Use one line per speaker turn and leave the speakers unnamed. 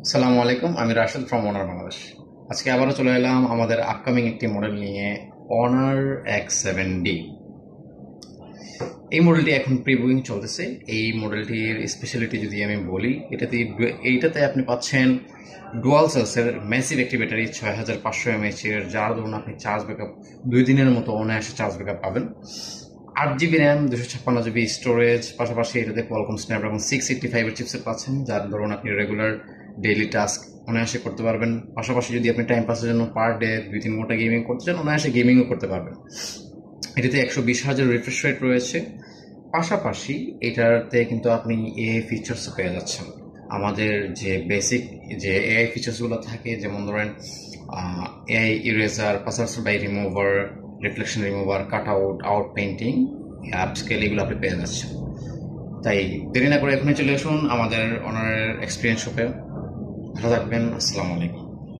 আসসালামু আলাইকুম, আমি রাশেদ ফ্রম অনার বাংলাদেশ। আজকে আবারও চলে এলাম আমাদের আপকামিং একটি মডেল নিয়ে, অনার X7D। এই মডেলটি এখন প্রিভিউইং চলতেছে। এই মডেলটির স্পেশালিটি যদি আমি বলি, এইটাতে আপনি পাচ্ছেন ডুয়াল সেলসের ম্যাসিভ একটি ব্যাটারি 6500 mAh এর, যার ধরুন আপনি চার্জ ব্যাকআপ 2 দিনের মতো অনায়াসে চার্জ ব্যাকআপ পাবেন। 8 GB র্যাম, 256 GB স্টোরেজ, পাশাপাশি এটাতে কোয়ালকম স্ন্যাপড্রাগন 685 এর চিপসেট পাচ্ছেন, যার ধরুন আপনি রেগুলার ডেইলি টাস্ক অনায়াসে করতে পারবেন। পাশাপাশি যদি আপনি টাইম পাসের জন্য পার ডে 2-3 ঘন্টা গেমিং করতে চান, অনায়াসে গেমিংও করতে পারবেন। এটাতে 120 Hz রিফ্রেশ রেট রয়েছে। পাশাপাশি এটাতে কিন্তু আপনি এআই ফিচার্স পেয়ে যাচ্ছেন। আমাদের যে বেসিক যে এআই ফিচার্সগুলো থাকে, যেমন ধরেন AI eraser, passerby remover, reflection remover, cutout, outpainting, upscale, এগুলো আপনি পেয়ে যাচ্ছেন। তাই দেরি না করে এখনই চলে আসুন আমাদের অনারের এক্সপিরিয়েন্স শপে। ভালো থাকবেন। আসসালামু আলাইকুম।